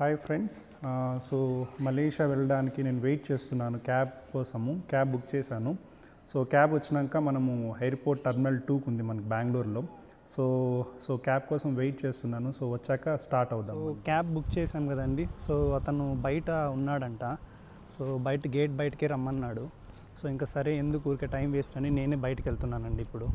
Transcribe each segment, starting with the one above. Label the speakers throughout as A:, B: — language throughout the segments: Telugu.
A: Hi friends. సో మలేషియా వెళ్ళడానికి నేను వెయిట్ చేస్తున్నాను క్యాబ్ కోసము. క్యాబ్ బుక్ చేశాను. సో క్యాబ్ వచ్చినాక మనము ఎయిర్పోర్ట్ టర్మినల్ 2కు ఉంది మనకి బెంగళూరులో. సో క్యాబ్ కోసం వెయిట్ చేస్తున్నాను. సో వచ్చాక స్టార్ట్ అవుదాం. సో క్యాబ్ బుక్ చేశాం కదండి. సో అతను బయట ఉన్నాడంట. సో గేట్ బయటకే రమ్మన్నాడు. సో ఇంకా సరే ఎందుకు ఊరికే టైం వేస్ట్ అని నేనే బయటకు వెళ్తున్నానండి ఇప్పుడు.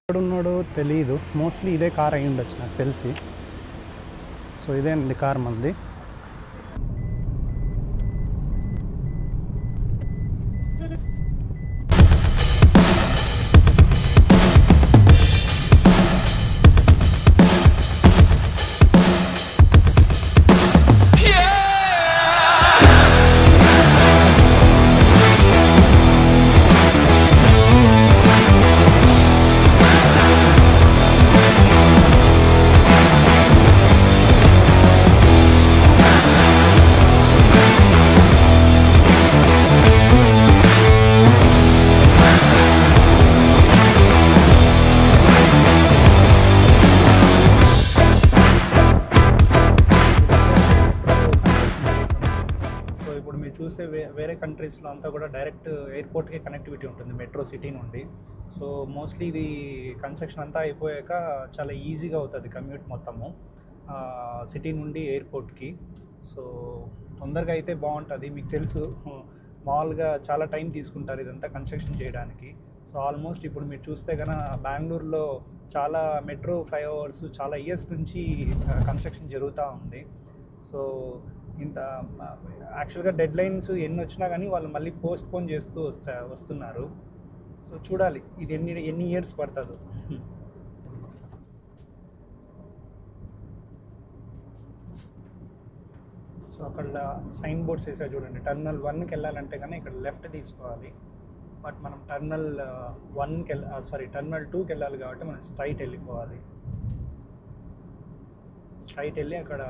A: ఎక్కడున్నాడో తెలియదు. మోస్ట్లీ ఇదే కార్ అయి ఉండొచ్చు నాకు తెలిసి. సో ఇదేనండి కార్ మనది. చూస్తే వేరే కంట్రీస్లో అంతా కూడా డైరెక్ట్ ఎయిర్పోర్ట్కే కనెక్టివిటీ ఉంటుంది మెట్రో సిటీ నుండి. సో మోస్ట్లీ ఇది కన్స్ట్రక్షన్ అంతా అయిపోయాక చాలా ఈజీగా అవుతుంది కమ్యూట్ మొత్తము సిటీ నుండి ఎయిర్పోర్ట్కి. సో తొందరగా అయితే బాగుంటుంది. మీకు తెలుసు మామూలుగా చాలా టైం తీసుకుంటారు ఇదంతా కన్స్ట్రక్షన్ చేయడానికి. సో ఆల్మోస్ట్ ఇప్పుడు మీరు చూస్తే కనుక బెంగళూరులో చాలా మెట్రో ఫ్లైఓవర్స్ చాలా ఇయర్స్ నుంచి కన్స్ట్రక్షన్ జరుగుతూ ఉంది. సో ఇంత యాక్చువల్గా డెడ్ లైన్స్ ఎన్ని వచ్చినా కానీ వాళ్ళు మళ్ళీ పోస్ట్పోన్ చేస్తూ వస్తున్నారు. సో చూడాలి ఇది ఎన్ని ఇయర్స్ పడుతుందో. సో అక్కడ సైన్ బోర్డ్స్ వేసారు చూడండి. టర్మినల్ 1కి వెళ్ళాలంటే కానీ ఇక్కడ లెఫ్ట్ తీసుకోవాలి. బట్ మనం టర్మినల్ 2కి వెళ్ళాలి కాబట్టి మనం స్ట్రైట్ వెళ్ళిపోవాలి. స్ట్రైట్ వెళ్ళి అక్కడ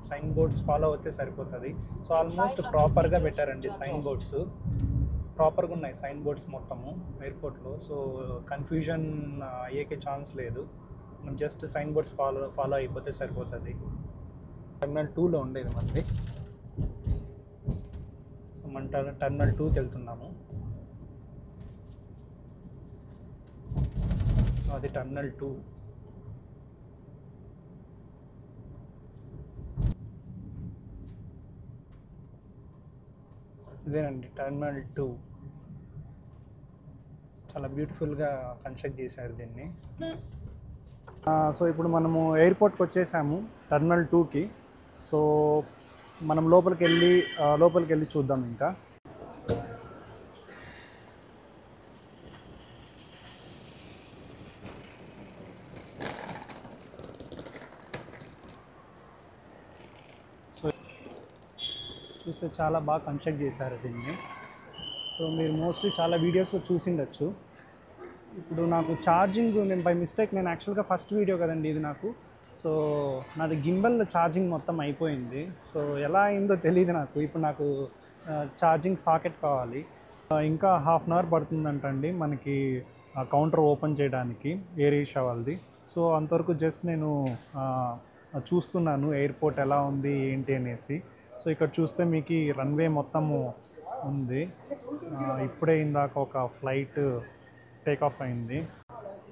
A: సైన్ బోర్డ్స్ ఫాలో అవుతే సరిపోతుంది. సో ఆల్మోస్ట్ ప్రాపర్గా పెట్టారండి సైన్ బోర్డ్స్. ప్రాపర్గా ఉన్నాయి సైన్ బోర్డ్స్ మొత్తము ఎయిర్పోర్ట్లో. సో కన్ఫ్యూజన్ అయ్యేకే ఛాన్స్ లేదు. మనం జస్ట్ సైన్ బోర్డ్స్ ఫాలో అయిపోతే సరిపోతుంది. టర్మినల్ 2లో ఉండేది మనది. సో మన టర్మినల్ 2కి వెళ్తున్నాము. సో అది టర్మినల్ 2. ఇదేనండి టర్మినల్ 2. చాలా బ్యూటిఫుల్గా కన్స్ట్రక్ట్ చేశారు దీన్ని. సో ఇప్పుడు మనము ఎయిర్పోర్ట్కి వచ్చేసాము టర్మినల్ 2కి. సో మనం లోపలికి వెళ్ళి చూద్దాం ఇంకా. చూస్తే చాలా బాగా కన్స్ట్రక్ట్ చేశారు దీన్ని. సో మీరు మోస్ట్లీ చాలా వీడియోస్లో చూసిండొచ్చు. ఇప్పుడు నాకు ఛార్జింగ్ నేను బై మిస్టేక్ నేను యాక్చువల్గా ఫస్ట్ వీడియో కదండి ఇది నాకు. సో నాది గింబల్ ఛార్జింగ్ మొత్తం అయిపోయింది. సో ఎలా అయిందో తెలియదు నాకు. ఇప్పుడు నాకు ఛార్జింగ్ సాకెట్ కావాలి. ఇంకా హాఫ్ అన్ అవర్ పడుతుందంటండి మనకి కౌంటర్ ఓపెన్ చేయడానికి ఎయిర్ ఏషియా వాళ్ళది. సో అంతవరకు జస్ట్ నేను చూస్తున్నాను ఎయిర్పోర్ట్ ఎలా ఉంది ఏంటి అనేసి. సో ఇక్కడ చూస్తే మీకు రన్వే మొత్తము ఉంది. ఇప్పుడే ఇందాక ఒక ఫ్లైట్ టేకాఫ్ అయింది.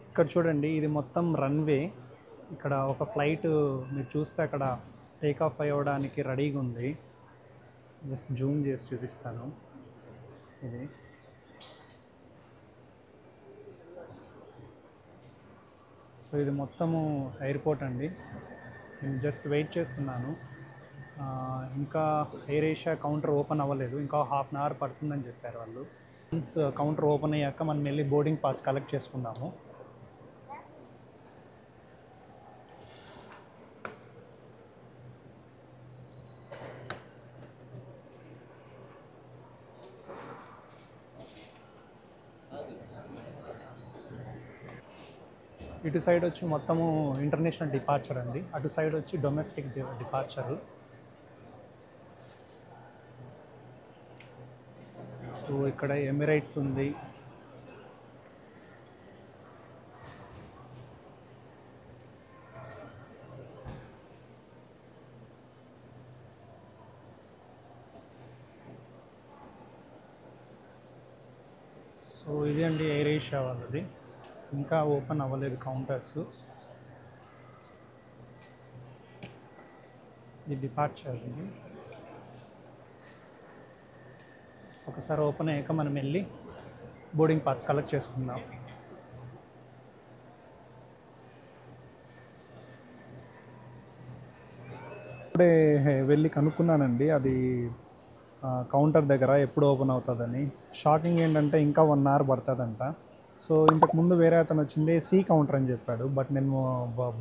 A: ఇక్కడ చూడండి ఇది మొత్తం రన్వే. ఇక్కడ ఒక ఫ్లైట్ మీరు చూస్తే అక్కడ టేకాఫ్ అవ్వడానికి రెడీగా ఉంది. జస్ట్ జూమ్ చేసి చూపిస్తాను. ఇది సో ఇది మొత్తము ఎయిర్పోర్ట్ అండి. నేను జస్ట్ వెయిట్ చేస్తున్నాను. ఇంకా ఎయిర్ ఏషియా కౌంటర్ ఓపెన్ అవ్వలేదు. ఇంకా హాఫ్ అన్ అవర్ పడుతుందని చెప్పారు వాళ్ళు. వన్స్ కౌంటర్ ఓపెన్ అయ్యాక మనం వెళ్ళి బోర్డింగ్ పాస్ కలెక్ట్ చేసుకుందాము. ఇటు సైడ్ వచ్చి మొత్తము ఇంటర్నేషనల్ డిపార్చర్ అండి, అటు సైడ్ వచ్చి డొమెస్టిక్ డిపార్చరు. సో ఇక్కడ ఎమిరేట్స్ ఉంది. సో ఇది అండి ఎయిర్ ఏషియా వాళ్ళది, ఇంకా ఓపెన్ అవ్వలేదు కౌంటర్స్. ఇది డిపార్చర్ అండి. ఒకసారి ఓపెన్ అయ్యాక మనం వెళ్ళి బోర్డింగ్ పాస్ కలెక్ట్ చేసుకుందాం. ఇప్పుడే వెళ్ళి కనుక్కున్నానండి, అది కౌంటర్ దగ్గర ఎప్పుడు ఓపెన్ అవుతుందని. షాకింగ్ ఏంటంటే ఇంకా 1 hour పడుతుందంట. సో ఇంతకుముందు వేరే అతను వచ్చింది సి కౌంటర్ అని చెప్పాడు, బట్ నేను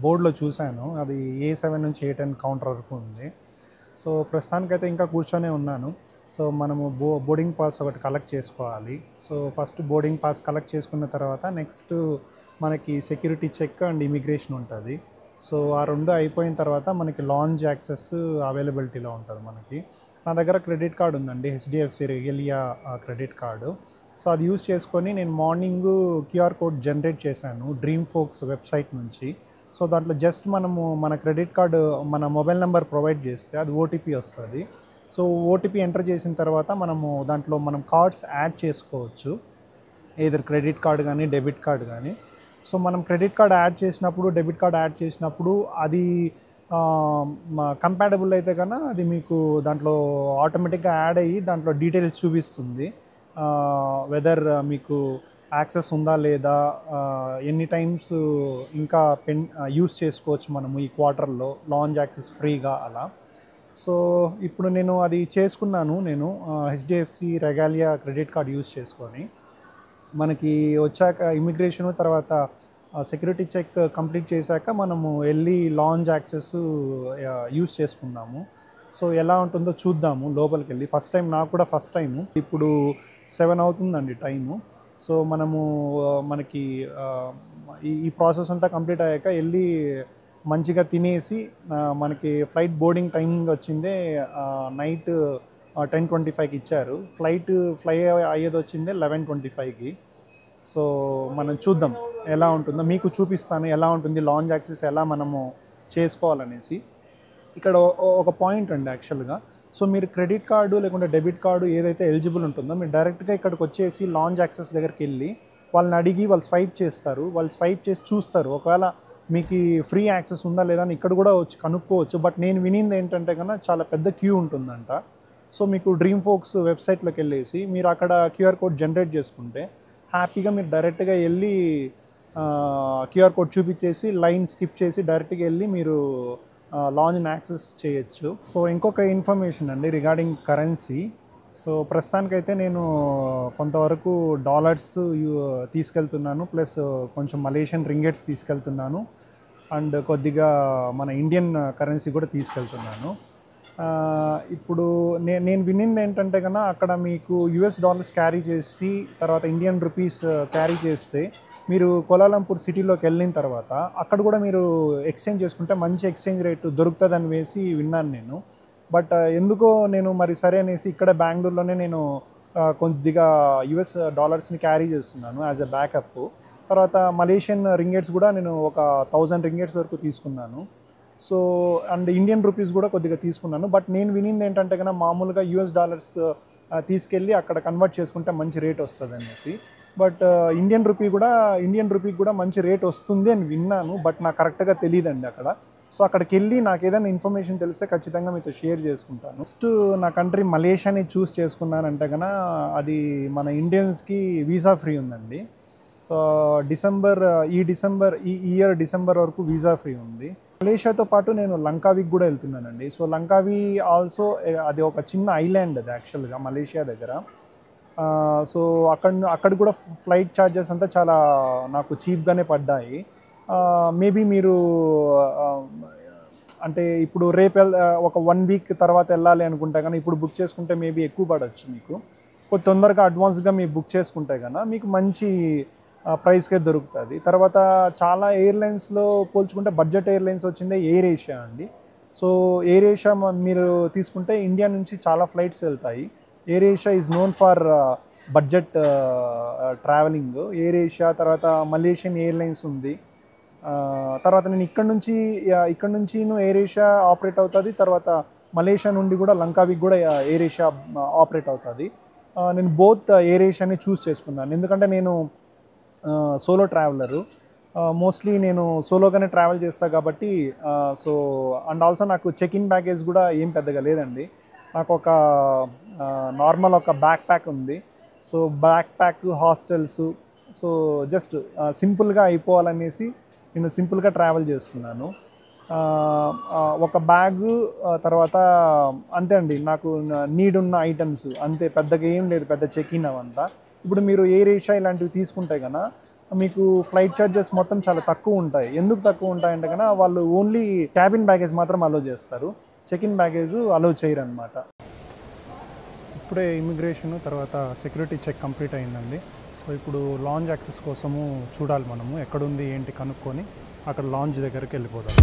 A: బోర్డులో చూశాను అది A7 నుంచి A10 కౌంటర్ వరకు ఉంది. సో ప్రస్తుతానికైతే ఇంకా కూర్చొనే ఉన్నాను. సో మనము బోర్డింగ్ పాస్ ఒకటి కలెక్ట్ చేసుకోవాలి. So first boarding pass collect చేసుకున్న తర్వాత నెక్స్ట్ మనకి సెక్యూరిటీ చెక్ అండ్ ఇమిగ్రేషన్ ఉంటుంది. సో ఆ 2 అయిపోయిన తర్వాత మనకి లాంజ్ యాక్సెస్ అవైలబిలిటీలో ఉంటుంది మనకి. నా దగ్గర క్రెడిట్ కార్డు ఉందండి, HDFC రెగలియా క్రెడిట్ కార్డు. సో అది యూజ్ చేసుకొని నేను మార్నింగ్ QR కోడ్ జనరేట్ చేశాను డ్రీమ్ ఫోక్స్ వెబ్సైట్ నుంచి. సో దాంట్లో జస్ట్ మనము మన క్రెడిట్ కార్డు మన మొబైల్ నెంబర్ ప్రొవైడ్ చేస్తే అది OTP వస్తుంది. సో OTP ఎంటర్ చేసిన తర్వాత మనము దాంట్లో మనం కార్డ్స్ యాడ్ చేసుకోవచ్చు, ఏదర్ క్రెడిట్ కార్డు కానీ డెబిట్ కార్డు కానీ. సో మనం క్రెడిట్ కార్డ్ యాడ్ చేసినప్పుడు డెబిట్ కార్డ్ యాడ్ చేసినప్పుడు అది కంపాటబుల్ అయితే కన్నా అది మీకు దాంట్లో ఆటోమేటిక్గా యాడ్ అయ్యి దాంట్లో డీటెయిల్స్ చూపిస్తుంది, వెదర్ మీకు యాక్సెస్ ఉందా లేదా, ఎన్ని టైమ్స్ ఇంకా యూస్ చేసుకోవచ్చు మనము ఈ క్వార్టర్లో లాంజ్ యాక్సెస్ ఫ్రీగా అలా. సో ఇప్పుడు నేను అది చేసుకున్నాను, నేను HDFC Regalia credit card use చేసుకొని. మనకి వచ్చాక ఇమిగ్రేషను తర్వాత సెక్యూరిటీ చెక్ కంప్లీట్ చేశాక మనము వెళ్ళి లాంజ్ యాక్సెస్ యూస్ చేసుకుందాము. సో ఎలా ఉంటుందో చూద్దాము లోపలికి వెళ్ళి. ఫస్ట్ టైం, నాకు కూడా ఫస్ట్ టైము. ఇప్పుడు 7 అవుతుందండి టైము. సో మనకి ఈ ప్రాసెస్ అంతా కంప్లీట్ అయ్యాక వెళ్ళి మంచిగా తినేసి మనకి ఫ్లైట్ బోర్డింగ్ టైమింగ్ వచ్చిందే నైట్ 10:25కి ఇచ్చారు. ఫ్లై అయ్యేది వచ్చిందే 11:25కి. సో మనం చూద్దాం ఎలా ఉంటుందో, మీకు చూపిస్తాను ఎలా ఉంటుంది లాంజ్ యాక్సెస్ ఎలా మనము చేసుకోవాలనేసి. ఇక్కడ ఒక పాయింట్ అండి యాక్చువల్గా. సో మీరు క్రెడిట్ కార్డు లేకుంటే డెబిట్ కార్డు ఏదైతే ఎలిజిబుల్ ఉంటుందో మీరు డైరెక్ట్గా ఇక్కడికి వచ్చేసి లాంజ్ యాక్సెస్ దగ్గరికి వెళ్ళి వాళ్ళని అడిగి వాళ్ళు స్వైప్ చేస్తారు. వాళ్ళు స్వైప్ చేసి చూస్తారు ఒకవేళ మీకు ఫ్రీ యాక్సెస్ ఉందా లేదా అని ఇక్కడ కూడా వచ్చి కనుక్కోవచ్చు. బట్ నేను వినింది ఏంటంటే కన్నా చాలా పెద్ద క్యూ ఉంటుందంట. సో మీకు డ్రీమ్ ఫోక్స్ వెబ్సైట్లోకి వెళ్ళేసి మీరు అక్కడ QR కోడ్ జనరేట్ చేసుకుంటే హ్యాపీగా మీరు డైరెక్ట్గా వెళ్ళి QR కోడ్ చూపించేసి లైన్ స్కిప్ చేసి డైరెక్ట్గా వెళ్ళి మీరు లాంజ్ యాక్సెస్ చేయొచ్చు. సో ఇంకొక ఇన్ఫర్మేషన్ అండి రిగార్డింగ్ కరెన్సీ. సో ప్రస్తుతానికైతే నేను కొంతవరకు డాలర్స్ తీసుకెళ్తున్నాను, ప్లస్ కొంచెం మలేషియన్ రింగెట్స్ తీసుకెళ్తున్నాను, అండ్ కొద్దిగా మన ఇండియన్ కరెన్సీ కూడా తీసుకెళ్తున్నాను. ఇప్పుడు నేను వినింది ఏంటంటే కన్నా అక్కడ మీకు US డాలర్స్ క్యారీ చేసి తర్వాత ఇండియన్ రూపీస్ క్యారీ చేస్తే మీరు కోలాలంపూర్ సిటీలోకి వెళ్ళిన తర్వాత అక్కడ కూడా మీరు ఎక్స్చేంజ్ చేసుకుంటే మంచి ఎక్స్చేంజ్ రేటు దొరుకుతుందని వేసి విన్నాను నేను. బట్ ఎందుకో నేను మరి సరే అనేసి ఇక్కడ బెంగళూరులోనే నేను కొద్దిగా US డాలర్స్ని క్యారీ చేస్తున్నాను యాజ్ ఎ బ్యాకప్. తర్వాత మలేషియన్ రింగెట్స్ కూడా నేను ఒక 1000 రింగెట్స్ వరకు తీసుకున్నాను. సో అండ్ ఇండియన్ రూపీస్ కూడా కొద్దిగా తీసుకున్నాను. బట్ నేను వినింది ఏంటంటే కన్నా మామూలుగా US డాలర్స్ తీసుకెళ్ళి అక్కడ కన్వర్ట్ చేసుకుంటే మంచి రేట్ వస్తుంది అనేసి. బట్ ఇండియన్ రూపీకి కూడా మంచి రేట్ వస్తుంది అని విన్నాను, బట్ నాకు కరెక్ట్గా తెలియదండి అక్కడ. సో అక్కడికి వెళ్ళి నాకు ఏదైనా ఇన్ఫర్మేషన్ తెలిస్తే ఖచ్చితంగా మీతో షేర్ చేసుకుంటాను. నెక్స్ట్ నా కంట్రీ మలేషియాని చూస్ చేసుకున్నానంటే కన్నా అది మన ఇండియన్స్కి వీసా ఫ్రీ ఉందండి. సో ఈ ఇయర్ డిసెంబర్ వరకు వీసా ఫ్రీ ఉంది. మలేషియాతో పాటు నేను లంకావికి కూడా వెళ్తున్నానండి. సో లంకావి ఆల్సో అది ఒక చిన్న ఐలాండ్ అది యాక్చువల్గా మలేషియా దగ్గర. సో అక్కడ కూడా ఫ్లైట్ ఛార్జెస్ అంతా చాలా నాకు చీప్గానే పడ్డాయి. మేబీ మీరు అంటే ఇప్పుడు రేపు ఒక 1 వీక్ తర్వాత వెళ్ళాలి అనుకుంటే కానీ ఇప్పుడు బుక్ చేసుకుంటే మేబీ ఎక్కువ పడవచ్చు మీకు. కొంచెం తొందరగా అడ్వాన్స్గా మీరు బుక్ చేసుకుంటే కన్నా మీకు మంచి ప్రైస్కే దొరుకుతుంది. తర్వాత చాలా ఎయిర్లైన్స్లో పోల్చుకుంటే బడ్జెట్ ఎయిర్లైన్స్ వచ్చిందే ఎయిర్ ఏషియా అండి. సో ఎయిర్ ఏషియా మీరు తీసుకుంటే ఇండియా నుంచి చాలా ఫ్లైట్స్ వెళ్తాయి. Air Asia is known for budget travelling. Air Asia తర్వాత మలేషియన్ ఎయిర్లైన్స్ ఉంది. తర్వాత నేను ఇక్కడ నుంచి ఎయిర్ ఏషియా ఆపరేట్ అవుతుంది. తర్వాత మలేషియా నుండి కూడా లంకావికి కూడా ఎయిర్ ఏషియా ఆపరేట్ అవుతుంది. నేను బోత్ ఎయిర్ ఏషియాని చూస్ చేసుకున్నాను, ఎందుకంటే నేను సోలో ట్రావెలరు. మోస్ట్లీ నేను సోలోగానే ట్రావెల్ చేస్తాను కాబట్టి. సో అండ్ ఆల్సో నాకు చెక్ ఇన్ బ్యాగేజ్ కూడా ఏం పెద్దగా లేదండి. నాకు ఒక నార్మల్ ఒక బ్యాక్ ప్యాక్ ఉంది. So back pack, hostels, so just సింపుల్గా అయిపోవాలనేసి నేను సింపుల్గా ట్రావెల్ చేస్తున్నాను. ఒక బ్యాగ్, తర్వాత అంతే అండి. నాకు నీడ్ ఉన్న ఐటమ్స్ అంతే, పెద్దగా ఏం లేదు, పెద్ద చెక్ ఇన్ అవంతా. ఇప్పుడు మీరు ఎయిర్ ఏషియా ఇలాంటివి తీసుకుంటే కన్నా మీకు ఫ్లైట్ ఛార్జెస్ మొత్తం చాలా తక్కువ ఉంటాయి. ఎందుకు తక్కువ ఉంటాయంటే కన్నా వాళ్ళు ఓన్లీ క్యాబిన్ బ్యాగేజ్ మాత్రం అలో చేస్తారు, చెక్ ఇన్ బ్యాగేజ్ అలో చేయరు అనమాట. ఇప్పుడే ఇమిగ్రేషన్ తర్వాత సెక్యూరిటీ చెక్ కంప్లీట్ అయిందండి. సో ఇప్పుడు లాంజ్ యాక్సెస్ కోసము చూడాలి, మనము ఎక్కడుంది ఏంటి కనుక్కొని అక్కడ లాంజ్ దగ్గరికి వెళ్ళిపోదాం.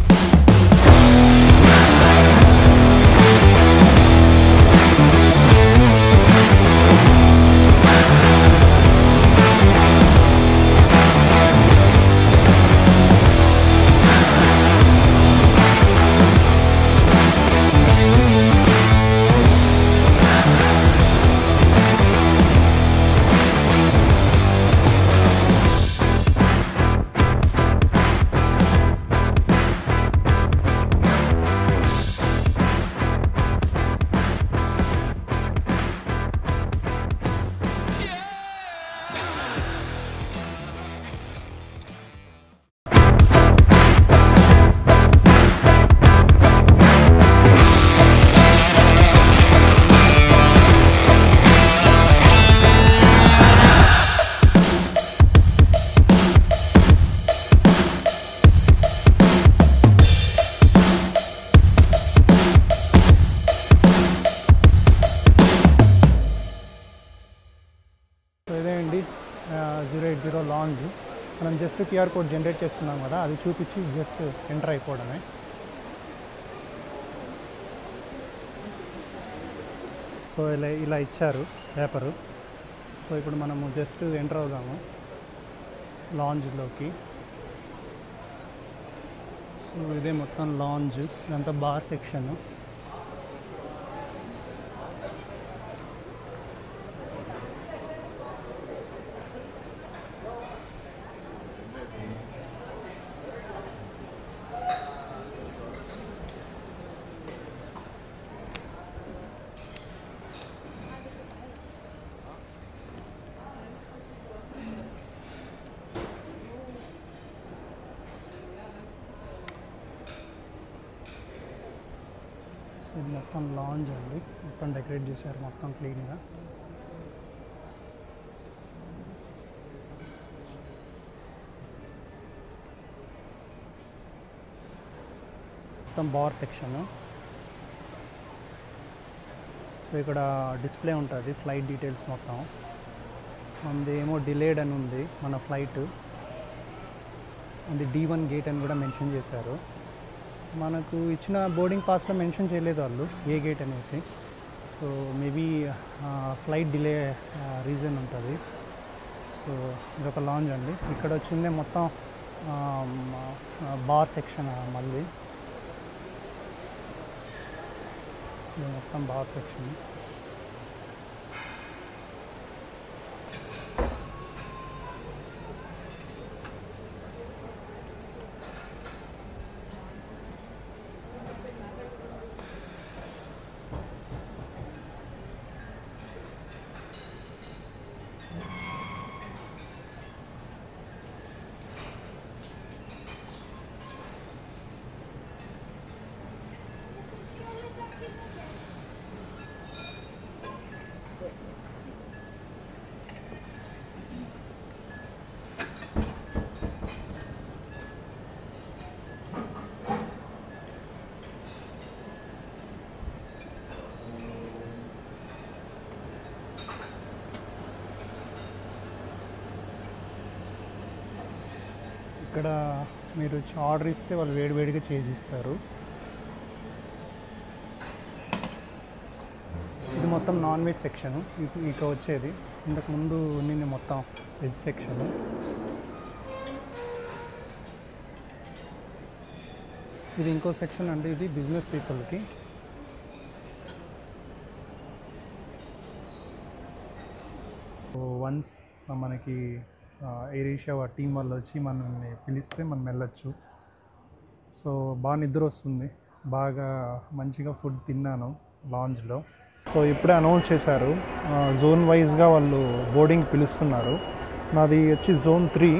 A: ఇదే అండి 080 లాంజ్. మనం జస్ట్ క్యూఆర్ కోడ్ జనరేట్ చేసుకున్నాం కదా, అది చూపించి జస్ట్ ఎంటర్ అయిపోవడమే. సో ఇలా ఇచ్చారు పేపరు. సో ఇప్పుడు మనము జస్ట్ ఎంటర్ అవుదాము లాంజ్లోకి. సో ఇదే మొత్తం లాంజ్, ఇదంతా బార్ సెక్షన్. ఇది మొత్తం లాంజ్ అండి, మొత్తం డెకరేట్ చేశారు మొత్తం క్లీన్గా. మొత్తం బార్ సెక్షన్. సో ఇక్కడ డిస్ప్లే ఉంటుంది ఫ్లైట్ డీటెయిల్స్ మొత్తం. మనది ఏమో డిలేడ్ అని ఉంది మన ఫ్లైట్, అది D1 గేట్ అని కూడా మెన్షన్ చేశారు. మనకు ఇచ్చిన బోర్డింగ్ పాస్లో మెన్షన్ చేయలేదు వాళ్ళు ఏ గేట్ అనేసి. So maybe flight delay reason ఉంటుంది. సో ఇదొక లాంజ్ అండి. ఇక్కడ వచ్చిందే మొత్తం బార్ సెక్షన్. మళ్ళీ ఇది మొత్తం బార్ సెక్షన్. ఇక్కడ మీరు ఆర్డర్ ఇస్తే వాళ్ళు వేడివేడిగా చేసిస్తారు. ఇది మొత్తం నాన్ వెజ్ సెక్షను ఇక వచ్చేది. ఇంతకుముందు ఉన్నింది మొత్తం వెజ్ సెక్షను. ఇది ఇంకో సెక్షన్ అండి, ఇది బిజినెస్ పీపుల్కి. వన్స్ మనకి ఎయిర్ ఏషియా టీం వాళ్ళు వచ్చి మనల్ని పిలిస్తే మనం వెళ్ళొచ్చు. సో బాగా నిద్ర వస్తుంది, బాగా మంచిగా ఫుడ్ తిన్నాను లాంజ్లో. సో ఇప్పుడే అనౌన్స్ చేశారు, జోన్ వైజ్గా వాళ్ళు బోర్డింగ్ పిలుస్తున్నారు. నాది వచ్చి జోన్ 3.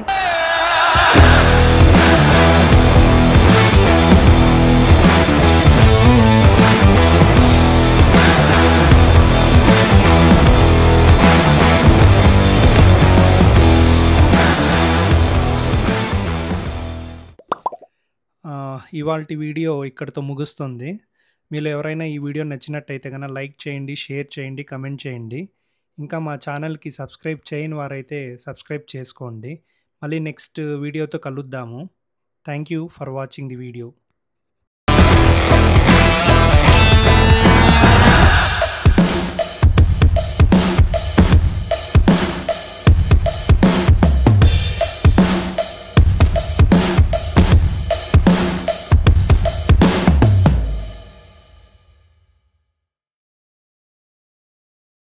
A: ఇవాల్టి వీడియో ఇక్కడితో ముగుస్తుంది. మీలో ఎవరైనా ఈ వీడియో నచ్చినట్టయితే కనుక లైక్ చేయండి, షేర్ చేయండి, కమెంట్ చేయండి. ఇంకా మా ఛానల్కి సబ్స్క్రైబ్ చేయని వారైతే సబ్స్క్రైబ్ చేసుకోండి. మళ్ళీ నెక్స్ట్ వీడియోతో కలుద్దాము. Thank you for watching the video.